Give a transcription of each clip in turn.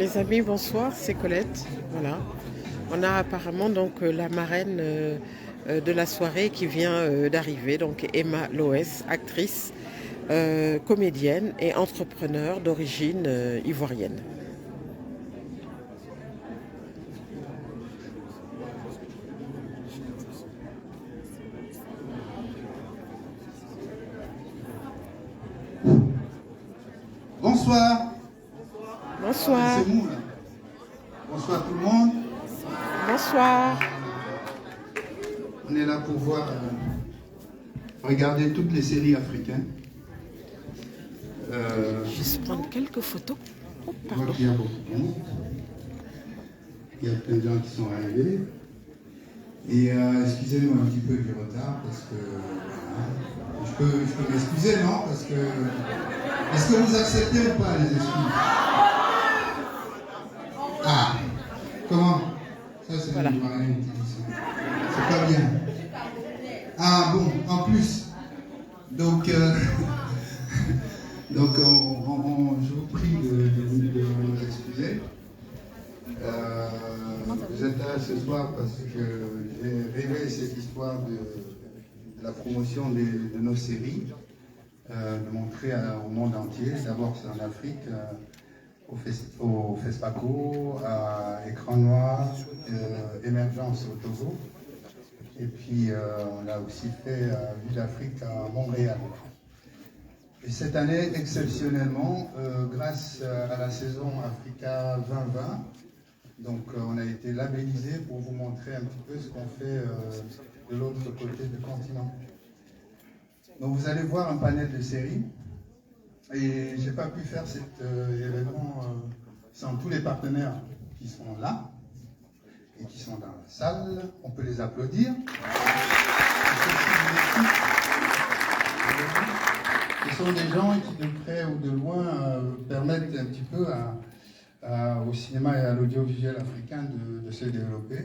Les amis, bonsoir, c'est Colette. Voilà. On a apparemment donc la marraine de la soirée qui vient d'arriver, donc Emma Loès, actrice, comédienne et entrepreneur d'origine ivoirienne. Bonsoir. Bonsoir. C'est nous là. Bonsoir tout le monde. Bonsoir. On est là pour voir, regarder toutes les séries africaines. Juste prendre quelques photos. Oh, Je vois qu'il y a beaucoup de monde. Il y a plein de gens qui sont arrivés. Et excusez-nous un petit peu du retard parce que voilà. Je peux m'excuser, non? Parce que est-ce que vous acceptez ou pas les excuses? Ah, comment? Ça c'est Voilà. une marraine qui dit ça. C'est pas bien. Ah bon, en plus. Donc, donc je vous prie de nous excuser. Vous êtes là ce soir parce que j'ai rêvé cette histoire de la promotion de nos séries, de montrer au monde entier. D'abord c'est en Afrique, au FESPACO, à Écran Noir, Émergence au Togo. Et puis on l'a aussi fait à Vue d'Afrique à Montréal. Et cette année, exceptionnellement, grâce à la saison Africa 2020, donc on a été labellisé pour vous montrer un petit peu ce qu'on fait de l'autre côté du continent. Donc vous allez voir un panel de séries. Et j'ai pas pu faire cet événement sans tous les partenaires qui sont là et qui sont dans la salle. On peut les applaudir. Ce sont des gens qui, de près ou de loin, permettent un petit peu au cinéma et à l'audiovisuel africain de se développer.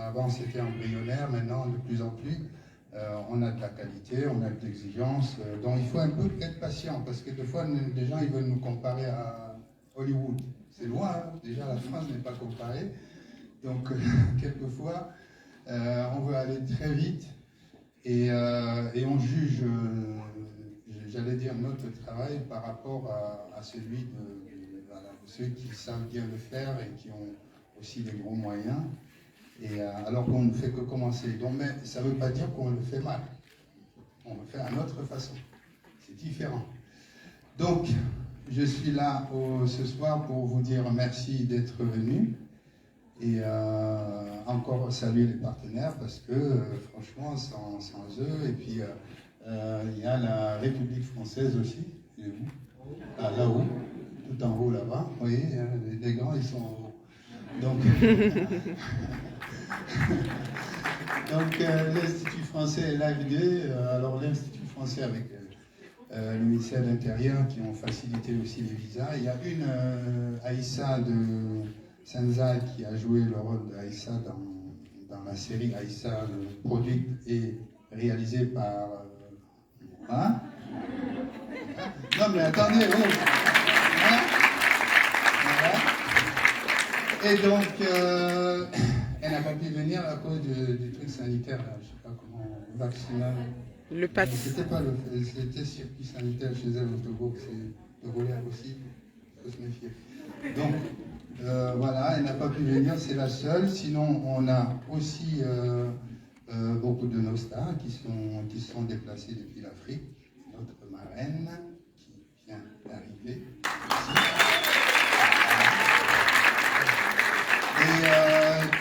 Avant, c'était embryonnaire, maintenant, de plus en plus, on a de la qualité, on a de l'exigence. Donc, il faut un peu être patient, parce que des fois, les gens ils veulent nous comparer à Hollywood. C'est loin, hein. Déjà, la France n'est pas comparée. Donc, quelquefois, on veut aller très vite et on juge, j'allais dire, notre travail par rapport à celui de ceux qui savent bien le faire et qui ont aussi des gros moyens, et alors qu'on ne fait que commencer. Donc, mais ça ne veut pas dire qu'on le fait mal. On le fait à notre façon. C'est différent. Donc, je suis là ce soir pour vous dire merci d'être venus et encore saluer les partenaires parce que franchement, sans eux, et puis il y a la République française aussi. Ah, là-haut. Tout en haut là-bas, vous voyez, les grands ils sont en haut. Donc, donc l'Institut français l'AFD, alors l'Institut français avec le ministère de l'Intérieur qui ont facilité aussi les visas. Il y a une Aïssa de Senza qui a joué le rôle d'Aïssa dans la série Aïssa, produite et réalisée par. Hein? Non mais attendez, oui. Et donc, elle n'a pas pu venir à cause du truc sanitaire, là, je ne sais pas comment, vaccinal. Le pass. C'était circuit sanitaire chez elle au Togo, c'est togolais aussi, il faut se méfier. Donc, voilà, elle n'a pas pu venir, c'est la seule. Sinon, on a aussi beaucoup de nos stars qui se sont déplacés depuis l'Afrique. Notre marraine qui vient d'arriver. Et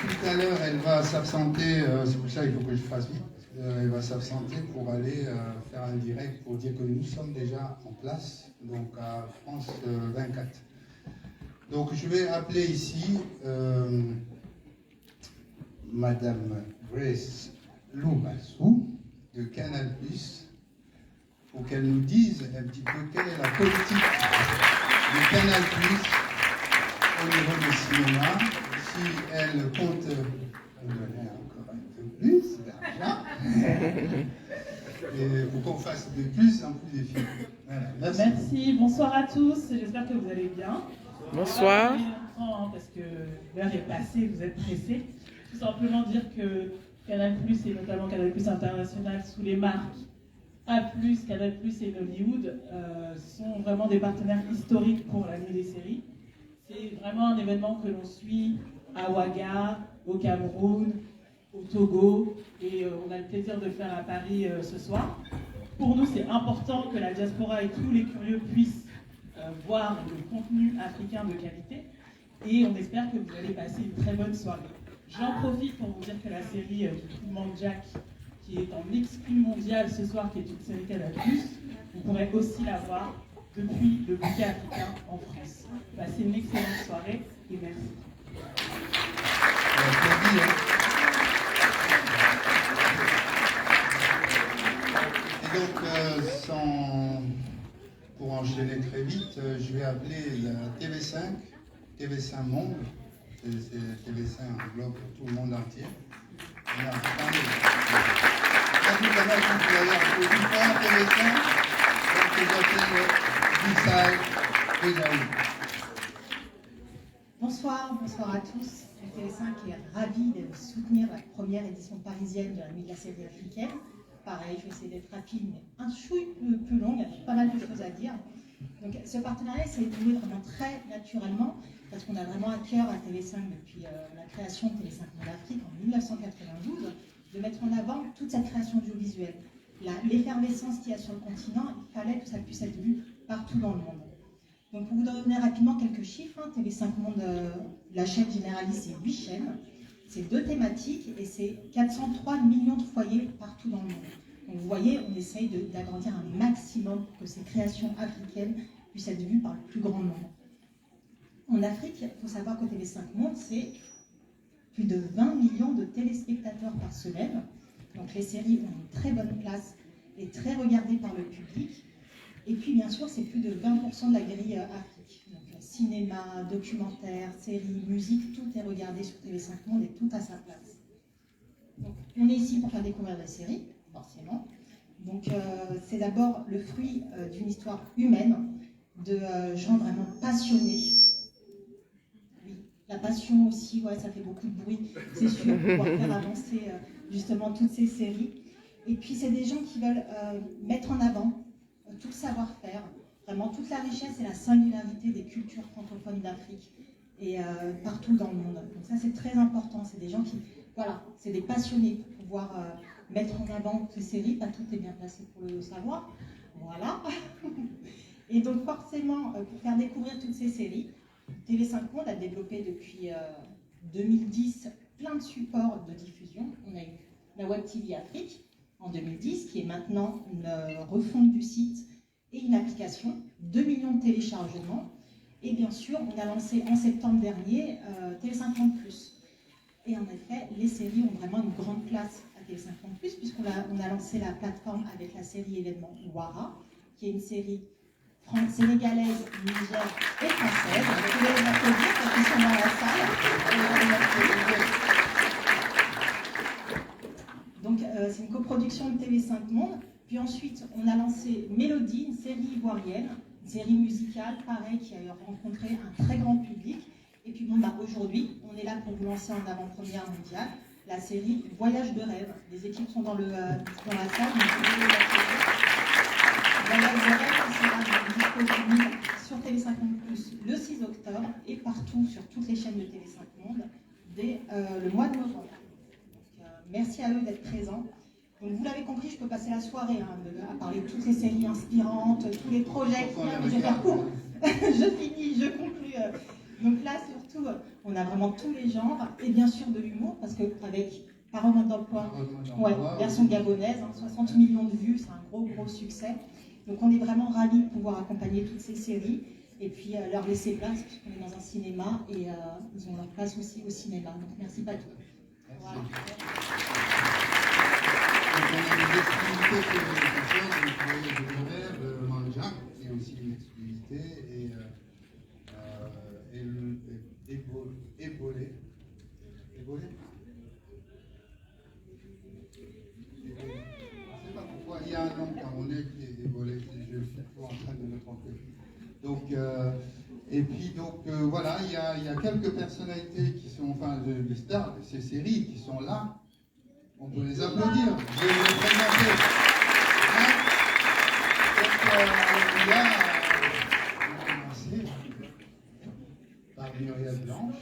tout à l'heure, elle va s'absenter, c'est pour ça qu'il faut que je fasse vite, elle va s'absenter pour aller faire un direct pour dire que nous sommes déjà en place, donc à France 24. Donc je vais appeler ici Madame Grace Loubassou de Canal+, pour qu'elle nous dise un petit peu quelle est la politique de Canal+, au niveau du cinéma. Si elle compte donner encore un peu plus d'argent et pour qu'on fasse de plus en plus des films. Voilà, merci, bonsoir à tous, j'espère que vous allez bien. Bonsoir. important, hein, parce que l'heure est passée, vous êtes pressés. Tout simplement dire que Canal+, et notamment Canal+ International, sous les marques A+, Canal+, et Nollywood, sont vraiment des partenaires historiques pour la nuit des séries. C'est vraiment un événement que l'on suit à Ouaga, au Cameroun, au Togo, et on a le plaisir de le faire à Paris ce soir. Pour nous, c'est important que la diaspora et tous les curieux puissent voir le contenu africain de qualité, et on espère que vous allez passer une très bonne soirée. J'en profite pour vous dire que la série Tout le monde Jack, qui est en exclu mondial ce soir, qui est une série Canal+, vous pourrez aussi la voir depuis le bouquet africain en France. Passez une excellente soirée et merci. Et donc, pour enchaîner très vite, je vais appeler la TV5 Monde. TV5 englobe tout le monde entier. Bonsoir à tous. La TV5 est ravie de soutenir la première édition parisienne de la Nuit de la série africaine. Pareil, je vais essayer d'être rapide, mais un chouille plus long, il y a pas mal de choses à dire. Donc, ce partenariat s'est déroulé vraiment très naturellement, parce qu'on a vraiment à cœur à TV5 depuis la création de TV5 Monde Afrique en 1992, de mettre en avant toute cette création audiovisuelle. L'effervescence qu'il y a sur le continent, il fallait que ça puisse être vu partout dans le monde. Donc pour vous donner rapidement quelques chiffres, hein, TV5 Monde, la chaîne généralise, c'est 8 chaînes, c'est 2 thématiques et c'est 403 millions de foyers partout dans le monde. Donc vous voyez, on essaye d'agrandir un maximum pour que ces créations africaines puissent être vues par le plus grand nombre. En Afrique, il faut savoir que TV5 Monde, c'est plus de 20 millions de téléspectateurs par semaine. Donc les séries ont une très bonne place et très regardées par le public. Et puis bien sûr, c'est plus de 20% de la grille Afrique. Donc cinéma, documentaire, séries, musique, tout est regardé sur TV5 Monde et tout à sa place. Donc on est ici pour faire découvrir des séries, forcément. Donc c'est d'abord le fruit d'une histoire humaine, de gens vraiment passionnés. La passion aussi, ouais, ça fait beaucoup de bruit, c'est sûr, pour pouvoir faire avancer justement toutes ces séries. Et puis c'est des gens qui veulent mettre en avant tout le savoir-faire, vraiment toute la richesse et la singularité des cultures francophones d'Afrique et partout dans le monde. Donc ça c'est très important, c'est des gens qui, voilà, c'est des passionnés pour pouvoir mettre en avant ces séries, pas tout est bien placé pour le savoir, voilà. Et donc forcément, pour faire découvrir toutes ces séries, TV5 Monde a développé depuis 2010 plein de supports de diffusion. On a eu la Web TV Afrique en 2010, qui est maintenant une refonte du site et une application, 2 millions de téléchargements. Et bien sûr, on a lancé en septembre dernier TV5 Monde Plus. Et en effet, les séries ont vraiment une grande place à TV5 Monde Plus, puisqu'on a lancé la plateforme avec la série événement Ouara, qui est une série sénégalaise, nigérienne et française. Vous pouvez les applaudir parce qu'ils sont dans la salle. Donc c'est une coproduction de TV5 Monde. Puis ensuite, on a lancé Mélodie, une série ivoirienne, une série musicale, pareil, qui a rencontré un très grand public. Et puis bon, bah, aujourd'hui, on est là pour vous lancer en avant-première mondiale la série Voyage de rêve. Les équipes sont dans la salle. Voyage de rêve qui sera disponible sur TV5 Monde Plus le 6 octobre et partout sur toutes les chaînes de TV5 Monde dès le mois de novembre. Donc, merci à eux d'être présents. Donc, vous l'avez compris, je peux passer la soirée à parler de toutes les séries inspirantes, tous les projets qu'il y a, mais je vais faire court. Je finis, je conclus. Donc là, surtout, on a vraiment tous les genres et bien sûr de l'humour, parce qu'avec Par un mode d'emploi, version gabonaise, 60 millions de vues, c'est un gros succès. Donc on est vraiment ravis de pouvoir accompagner toutes ces séries et puis leur laisser place, puisqu'on est dans un cinéma et ils ont leur place aussi au cinéma. Donc merci Patou. Voilà. Donc on a des exclusivités sur les rêve, Manja, qui est aussi une exclusivité, et Ébolé. Je ne sais pas pourquoi, il y a un nom camerounais qui est Ébolé, je suis toujours en train de me tromper. Donc, Et puis donc voilà, il y a quelques personnalités qui sont, enfin des stars de ces séries qui sont là. On peut les applaudir. Je vais les présenter. Hein? Donc il y a, on va commencer par Muriel Blanche.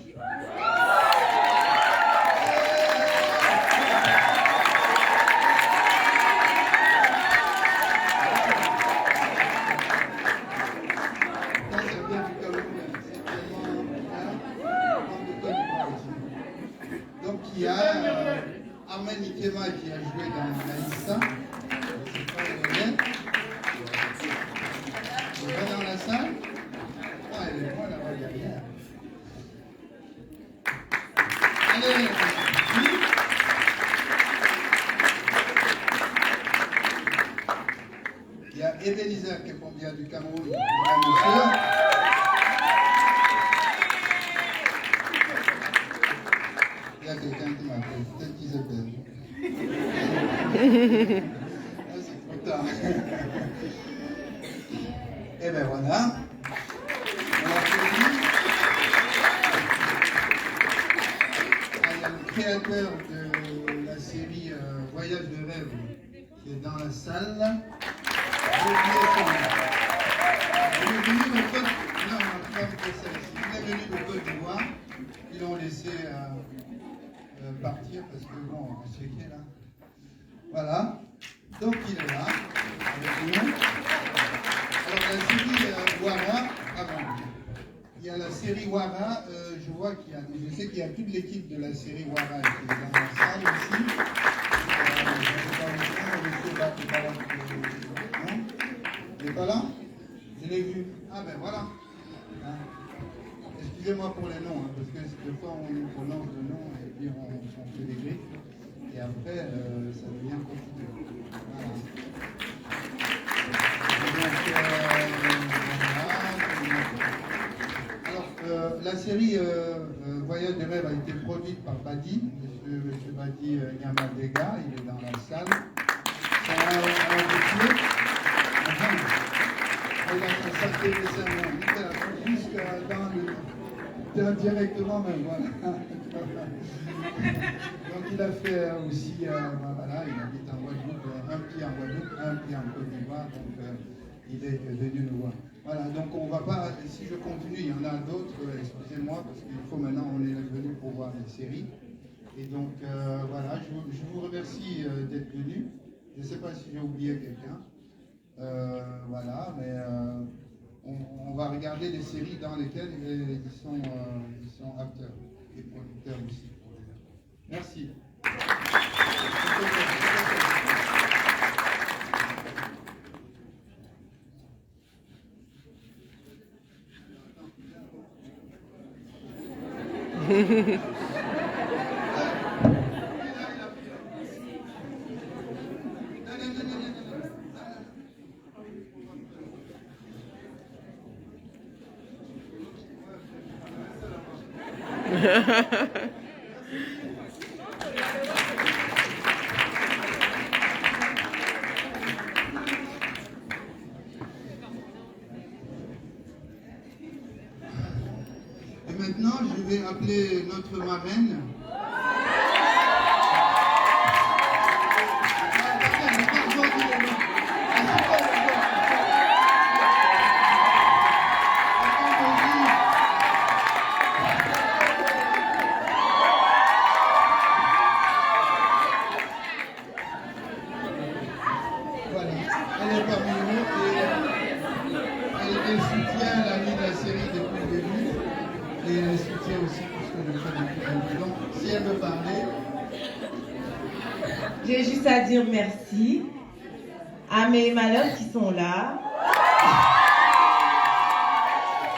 Il y a Armen Ikema qui a joué dans Naïssa. C'est pas Hélène. Elle va dans la salle. Ah, elle est moi là-bas derrière. Allez, il y a Ebenezer Kepombia du Cameroun. Il y a quelqu'un qui m'appelle, peut-être qu'ils appellent. Ah, c'est trop tard. Et bien voilà. On applaudit. Ah, il y a le créateur de la série Voyage de rêve qui est dans la salle. J'ai oublié son nom. Il est venu de Côte... Non, je ne sais pas ça ici. Il est venu de Côte d'Ivoire. Ils l'ont laissé partir parce que bon, on sait qui est là. Voilà. Donc il est là avec nous. Alors la série Wara, il y a la série Wara, je vois qu'il y a, je sais qu'il y a toute l'équipe de la série Wara qui est dans la salle aussi. Il n'est pas là? Je l'ai vu. Ah ben voilà. Hein? Excusez-moi pour les noms, hein, parce que des fois on prononce le nom et puis on fait des griffes. Et après, ça devient compliqué. Voilà. Alors, la série Voyage des rêves a été produite par Badi, monsieur Badi Nyamadega, il est dans la salle. C'est un dossier. Il a consacré les scènes, jusqu'à dans le... directement même, voilà. Donc il a fait aussi, voilà, il habite en Guadeloupe, un pied en Guadeloupe, un pied en Côte d'Ivoire, donc il est venu nous voir. Voilà, donc on va pas, si je continue, il y en a d'autres, excusez-moi, parce qu'il faut maintenant, on est venu pour voir les séries. Et donc voilà, je vous remercie d'être venu. Je ne sais pas si j'ai oublié quelqu'un. Voilà, mais on va regarder les séries dans lesquelles ils sont acteurs et producteurs aussi. Merci. Et maintenant, je vais appeler notre marraine. J'ai juste à dire merci à mes malheurs qui sont là.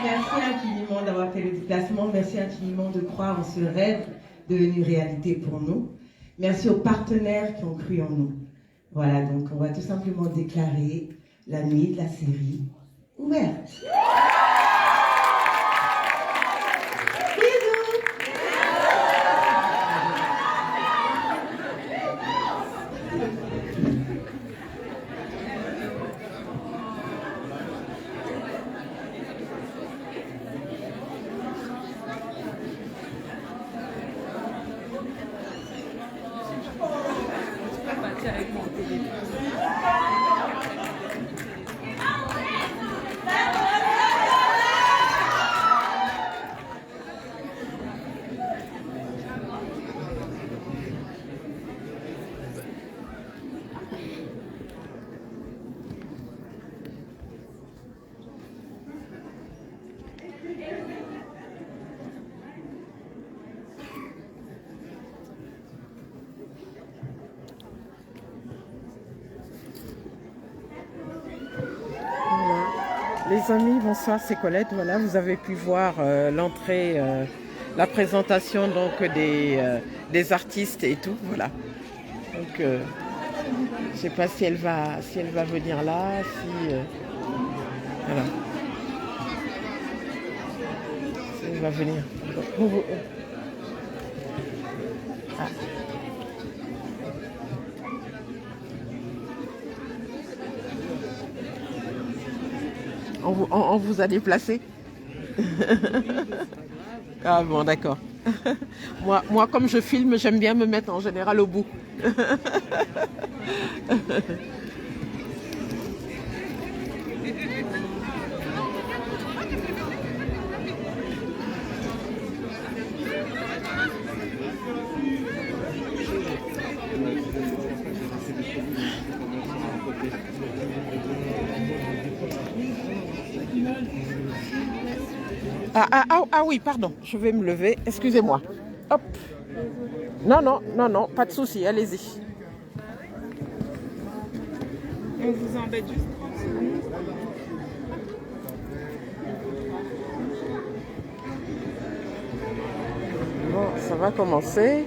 Merci infiniment d'avoir fait le déplacement. Merci infiniment de croire en ce rêve devenu réalité pour nous. Merci aux partenaires qui ont cru en nous. Voilà, donc on va tout simplement déclarer la nuit de la série ouverte. avec mon téléphone. Les amis, bonsoir, c'est Colette. Voilà, vous avez pu voir l'entrée, la présentation donc des artistes et tout. Voilà. Donc, je ne sais pas si elle va venir là, si voilà, si elle va venir. Ah. On vous a déplacé? Ah bon, d'accord. Moi, comme je filme, j'aime bien me mettre en général au bout. Ah oui, pardon, je vais me lever, excusez-moi. Hop. Non, pas de souci, allez-y. On vous embête juste 30 secondes. Bon, ça va commencer.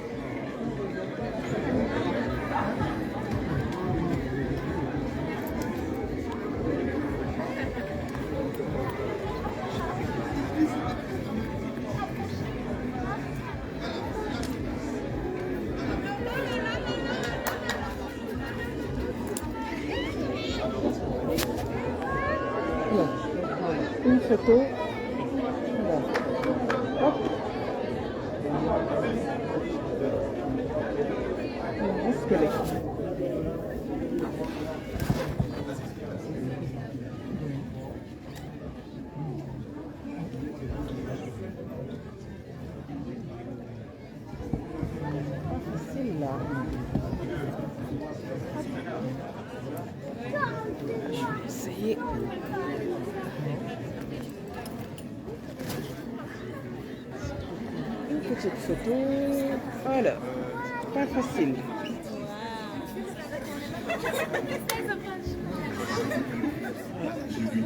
Une photo. Voilà. Hop. Un squelette. C'est là. Je vais essayer. Une petite photo. Alors, pas facile.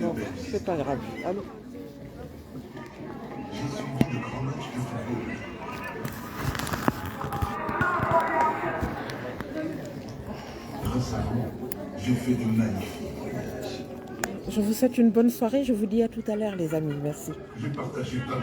Bon, c'est pas grave. Allô. Grâce à vous, j'ai fait de magnifiques voyages. Je vous souhaite une bonne soirée. Je vous dis à tout à l'heure, les amis. Merci. J'ai partagé plein